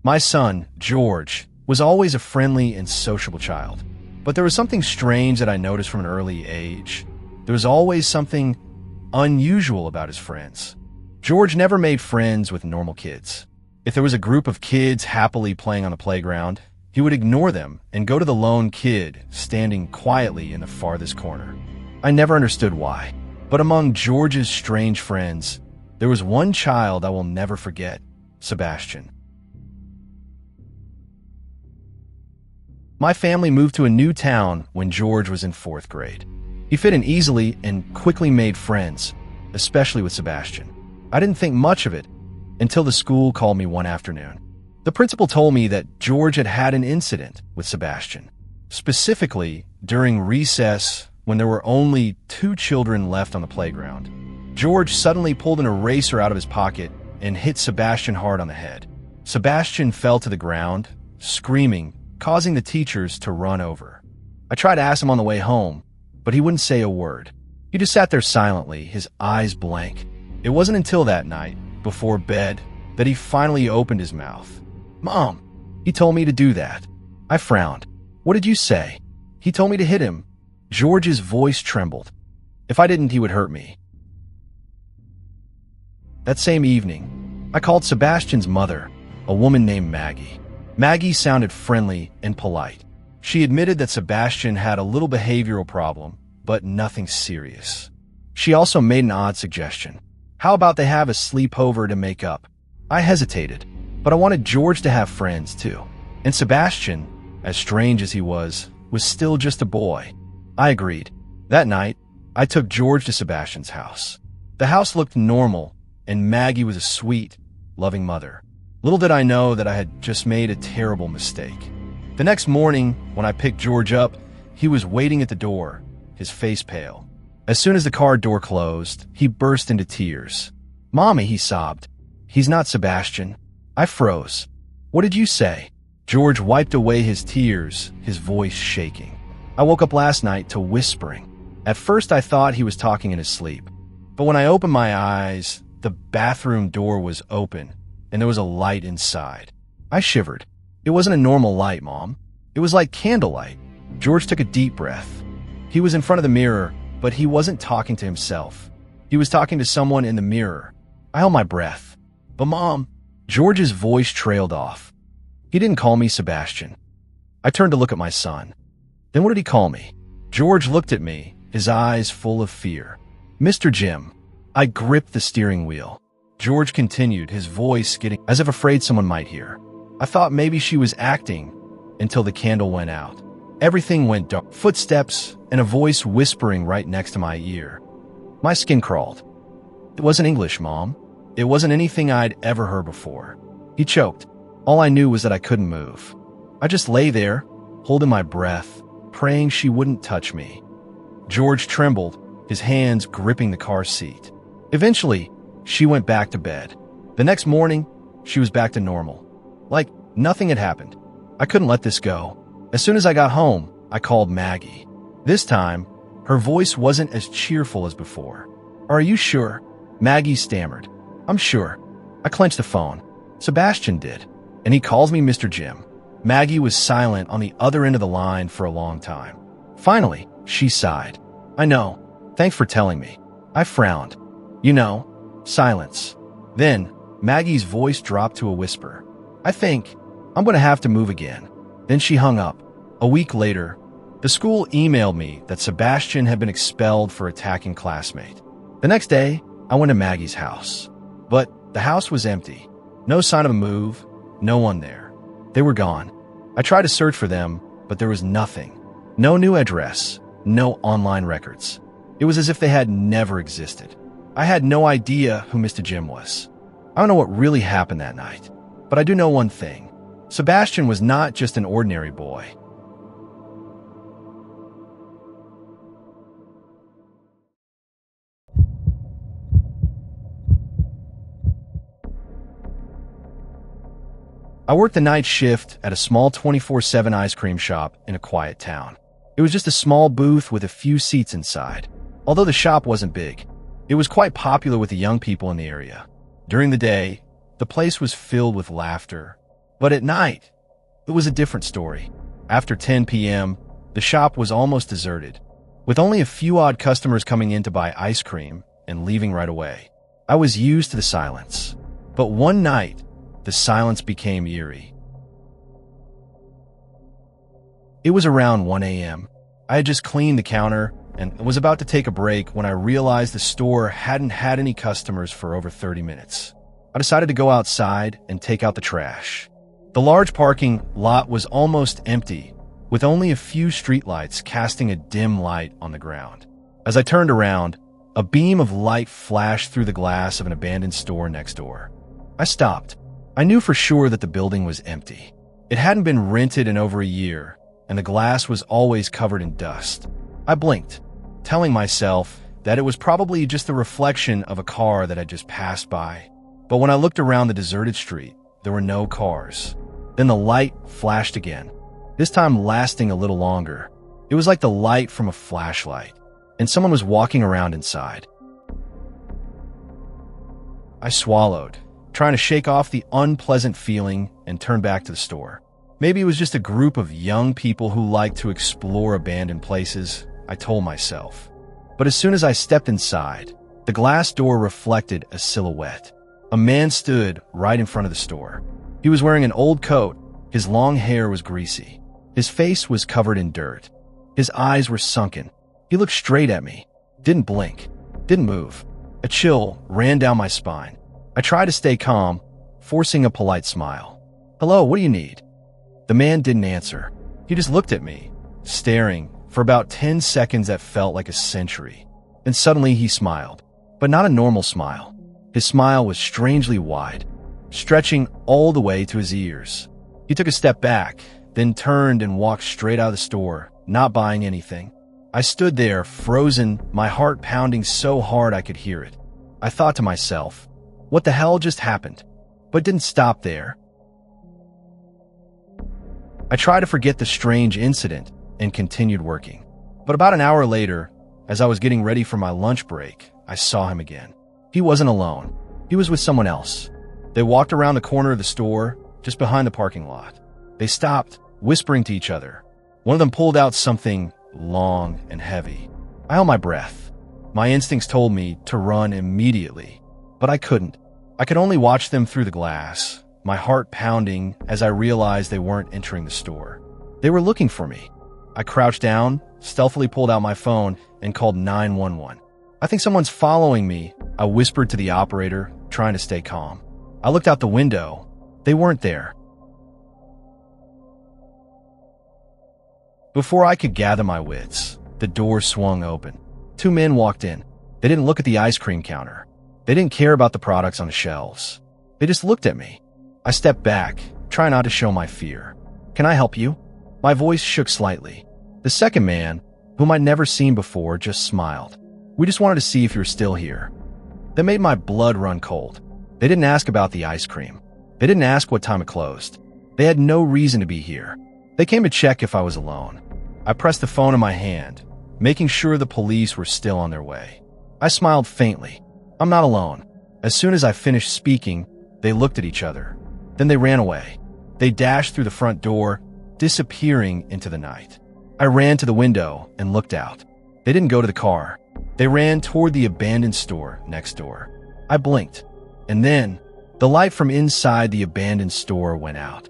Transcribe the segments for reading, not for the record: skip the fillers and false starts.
My son, George, was always a friendly and sociable child. But there was something strange that I noticed from an early age. There was always something unusual about his friends. George never made friends with normal kids. If there was a group of kids happily playing on the playground, he would ignore them and go to the lone kid standing quietly in the farthest corner. I never understood why, but among George's strange friends, there was one child I will never forget, Sebastian. My family moved to a new town when George was in 4th grade. He fit in easily and quickly made friends, especially with Sebastian. I didn't think much of it until the school called me one afternoon. The principal told me that George had had an incident with Sebastian. Specifically, during recess, when there were only 2 children left on the playground, George suddenly pulled an eraser out of his pocket and hit Sebastian hard on the head. Sebastian fell to the ground, screaming, causing the teachers to run over. I tried to ask him on the way home, but he wouldn't say a word. He just sat there silently, his eyes blank. It wasn't until that night, before bed, that he finally opened his mouth. "Mom, he told me to do that." I frowned. "What did you say?" "He told me to hit him." George's voice trembled. "If I didn't, he would hurt me." That same evening, I called Sebastian's mother, a woman named Maggie. Maggie sounded friendly and polite. She admitted that Sebastian had a little behavioral problem, but nothing serious. She also made an odd suggestion. How about they have a sleepover to make up? I hesitated, but I wanted George to have friends too. And Sebastian, as strange as he was still just a boy. I agreed. That night, I took George to Sebastian's house. The house looked normal, and Maggie was a sweet, loving mother. Little did I know that I had just made a terrible mistake. The next morning, when I picked George up, he was waiting at the door, his face pale. As soon as the car door closed, he burst into tears. "Mommy," he sobbed. "He's not Sebastian." I froze. "What did you say?" George wiped away his tears, his voice shaking. I woke up last night to whispering. At first, I thought he was talking in his sleep. But when I opened my eyes, the bathroom door was open, and there was a light inside. I shivered. It wasn't a normal light, Mom. It was like candlelight. George took a deep breath. He was in front of the mirror, but he wasn't talking to himself. He was talking to someone in the mirror. I held my breath. "But Mom," George's voice trailed off. He didn't call me Sebastian. I turned to look at my son. Then what did he call me? George looked at me, his eyes full of fear. "Mr. Jim." I gripped the steering wheel. George continued, his voice getting as if afraid someone might hear. I thought maybe she was acting until the candle went out. Everything went dark. Footsteps and a voice whispering right next to my ear. My skin crawled. It wasn't English, Mom. It wasn't anything I'd ever heard before. He choked. All I knew was that I couldn't move. I just lay there, holding my breath, praying she wouldn't touch me. George trembled, his hands gripping the car seat. Eventually, she went back to bed. The next morning, she was back to normal. Like nothing had happened. I couldn't let this go. As soon as I got home, I called Maggie. This time, her voice wasn't as cheerful as before. "Are you sure?" Maggie stammered. "I'm sure." I clenched the phone. Sebastian did. And he calls me Mr. Jim. Maggie was silent on the other end of the line for a long time. Finally, she sighed. "I know. Thanks for telling me." I frowned. "You know." Silence. Then, Maggie's voice dropped to a whisper. "I think I'm going to have to move again." Then she hung up. A week later, the school emailed me that Sebastian had been expelled for attacking classmate. The next day, I went to Maggie's house. But the house was empty. No sign of a move, no one there. They were gone. I tried to search for them, but there was nothing. No new address, no online records. It was as if they had never existed. I had no idea who Mr. Jim was. I don't know what really happened that night, but I do know one thing. Sebastian was not just an ordinary boy. I worked the night shift at a small 24/7 ice cream shop in a quiet town. It was just a small booth with a few seats inside. Although the shop wasn't big, it was quite popular with the young people in the area. During the day, the place was filled with laughter, But at night, it was a different story. After 10 p.m., the shop was almost deserted, with only a few odd customers coming in to buy ice cream and leaving right away. I was used to the silence. But one night, the silence became eerie. It was around 1 a.m. I had just cleaned the counter and was about to take a break when I realized the store hadn't had any customers for over 30 minutes. I decided to go outside and take out the trash. The large parking lot was almost empty, with only a few streetlights casting a dim light on the ground. As I turned around, a beam of light flashed through the glass of an abandoned store next door. I stopped. I knew for sure that the building was empty. It hadn't been rented in over a year, and the glass was always covered in dust. I blinked, telling myself that it was probably just the reflection of a car that had just passed by. But when I looked around the deserted street, there were no cars. Then the light flashed again, this time lasting a little longer. It was like the light from a flashlight, and someone was walking around inside. I swallowed, trying to shake off the unpleasant feeling and turn back to the store. Maybe it was just a group of young people who like to explore abandoned places, I told myself. But as soon as I stepped inside, the glass door reflected a silhouette. A man stood right in front of the store. He was wearing an old coat. His long hair was greasy. His face was covered in dirt. His eyes were sunken. He looked straight at me, didn't blink, didn't move. A chill ran down my spine. I tried to stay calm, forcing a polite smile. "Hello, what do you need?" The man didn't answer. He just looked at me, staring for about 10 seconds that felt like a century. Then suddenly he smiled, but not a normal smile. His smile was strangely wide, stretching all the way to his ears. He took a step back, then turned and walked straight out of the store, not buying anything. I stood there, frozen, my heart pounding so hard I could hear it. I thought to myself, what the hell just happened? But didn't stop there. I tried to forget the strange incident and continued working. But about an hour later, as I was getting ready for my lunch break, I saw him again. He wasn't alone. He was with someone else. They walked around the corner of the store, just behind the parking lot. They stopped, whispering to each other. One of them pulled out something long and heavy. I held my breath. My instincts told me to run immediately, but I couldn't. I could only watch them through the glass, my heart pounding as I realized they weren't entering the store. They were looking for me. I crouched down, stealthily pulled out my phone, and called 911. "I think someone's following me," I whispered to the operator, trying to stay calm. I looked out the window. They weren't there. Before I could gather my wits, the door swung open. Two men walked in. They didn't look at the ice cream counter. They didn't care about the products on the shelves. They just looked at me. I stepped back, trying not to show my fear. "Can I help you?" My voice shook slightly. The second man, whom I'd never seen before, just smiled. "We just wanted to see if you're still here." That made my blood run cold. They didn't ask about the ice cream. They didn't ask what time it closed. They had no reason to be here. They came to check if I was alone. I pressed the phone in my hand, making sure the police were still on their way. I smiled faintly. I'm not alone. As soon as I finished speaking, they looked at each other. Then they ran away. They dashed through the front door, disappearing into the night. I ran to the window and looked out. They didn't go to the car. They ran toward the abandoned store next door. I blinked, and then the light from inside the abandoned store went out.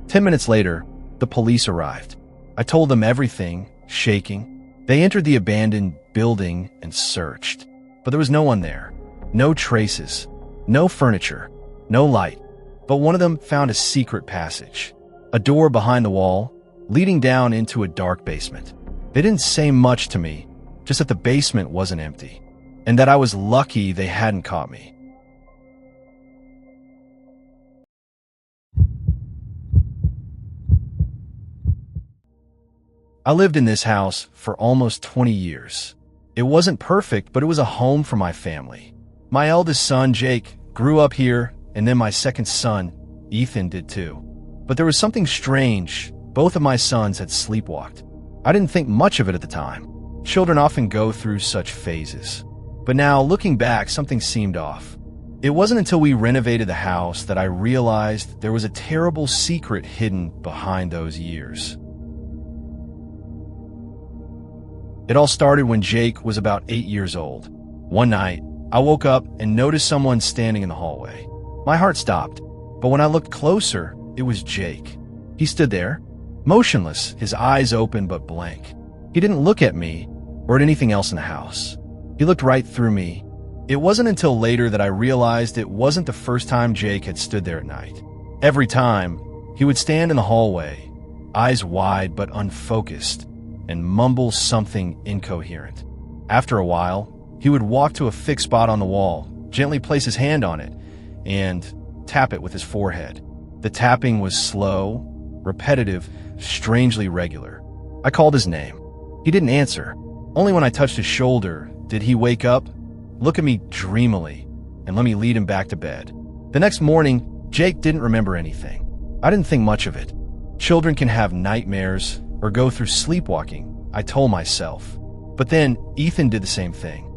10 minutes later, the police arrived. I told them everything, shaking. They entered the abandoned building and searched. But there was no one there. No traces. No furniture. No light. But one of them found a secret passage. A door behind the wall, leading down into a dark basement. They didn't say much to me, just that the basement wasn't empty, and that I was lucky they hadn't caught me. I lived in this house for almost 20 years. It wasn't perfect, but it was a home for my family. My eldest son, Jake, grew up here, and then my second son, Ethan, did too. But there was something strange. Both of my sons had sleepwalked. I didn't think much of it at the time. Children often go through such phases. But now, looking back, something seemed off. It wasn't until we renovated the house that I realized there was a terrible secret hidden behind those years. It all started when Jake was about 8 years old. One night, I woke up and noticed someone standing in the hallway. My heart stopped, but when I looked closer, it was Jake. He stood there, motionless, his eyes open but blank. He didn't look at me or at anything else in the house. He looked right through me. It wasn't until later that I realized it wasn't the first time Jake had stood there at night. Every time, he would stand in the hallway, eyes wide but unfocused, and mumble something incoherent. After a while, he would walk to a fixed spot on the wall, gently place his hand on it, and tap it with his forehead. The tapping was slow, repetitive, strangely regular. I called his name. He didn't answer. Only when I touched his shoulder did he wake up, look at me dreamily, and let me lead him back to bed. The next morning, Jake didn't remember anything. I didn't think much of it. Children can have nightmares or go through sleepwalking, I told myself. But then Ethan did the same thing.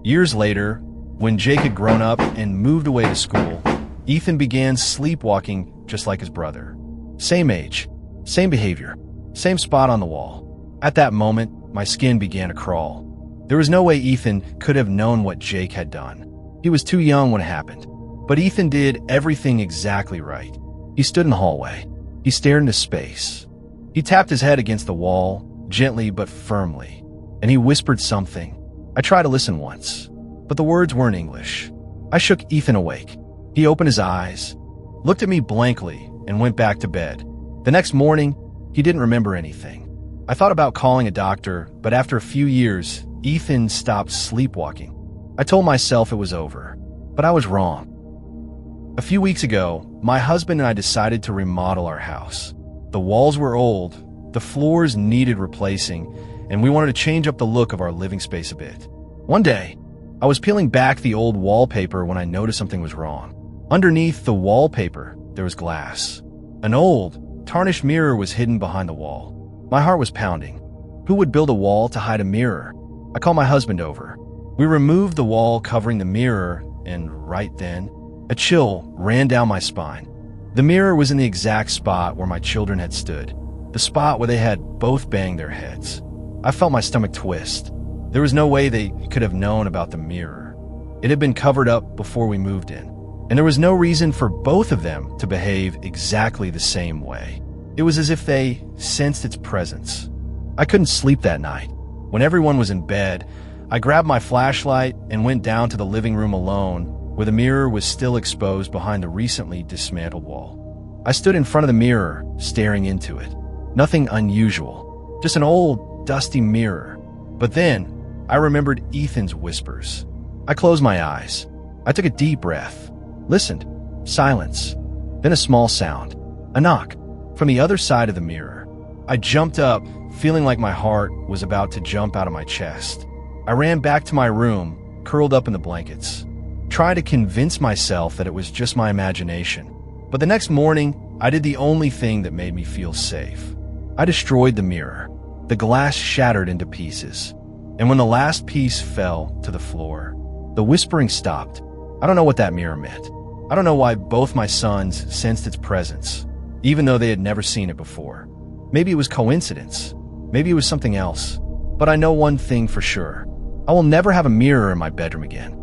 Years later, when Jake had grown up and moved away to school, Ethan began sleepwalking just like his brother. Same age, same behavior, same spot on the wall. At that moment, my skin began to crawl. There was no way Ethan could have known what Jake had done. He was too young when it happened. But Ethan did everything exactly right. He stood in the hallway. He stared into space. He tapped his head against the wall, gently but firmly, and he whispered something. I tried to listen once, but the words weren't English. I shook Ethan awake. He opened his eyes, looked at me blankly, and went back to bed. The next morning, he didn't remember anything. I thought about calling a doctor, but after a few years, Ethan stopped sleepwalking. I told myself it was over, but I was wrong. A few weeks ago, my husband and I decided to remodel our house. The walls were old, the floors needed replacing, and we wanted to change up the look of our living space a bit. One day, I was peeling back the old wallpaper when I noticed something was wrong. Underneath the wallpaper, there was glass. An old, tarnished mirror was hidden behind the wall. My heart was pounding. Who would build a wall to hide a mirror? I called my husband over. We removed the wall covering the mirror, and right then, a chill ran down my spine. The mirror was in the exact spot where my children had stood, the spot where they had both banged their heads. I felt my stomach twist. There was no way they could have known about the mirror. It had been covered up before we moved in, and there was no reason for both of them to behave exactly the same way. It was as if they sensed its presence. I couldn't sleep that night. When everyone was in bed, I grabbed my flashlight and went down to the living room alone, where the mirror was still exposed behind the recently dismantled wall. I stood in front of the mirror, staring into it. Nothing unusual, just an old, dusty mirror. But then, I remembered Ethan's whispers. I closed my eyes. I took a deep breath, listened. Silence. Then a small sound. A knock. From the other side of the mirror. I jumped up, feeling like my heart was about to jump out of my chest. I ran back to my room, curled up in the blankets, trying to convince myself that it was just my imagination. But the next morning, I did the only thing that made me feel safe. I destroyed the mirror. The glass shattered into pieces. And when the last piece fell to the floor, the whispering stopped. I don't know what that mirror meant. I don't know why both my sons sensed its presence, even though they had never seen it before. Maybe it was coincidence. Maybe it was something else. But I know one thing for sure. I will never have a mirror in my bedroom again.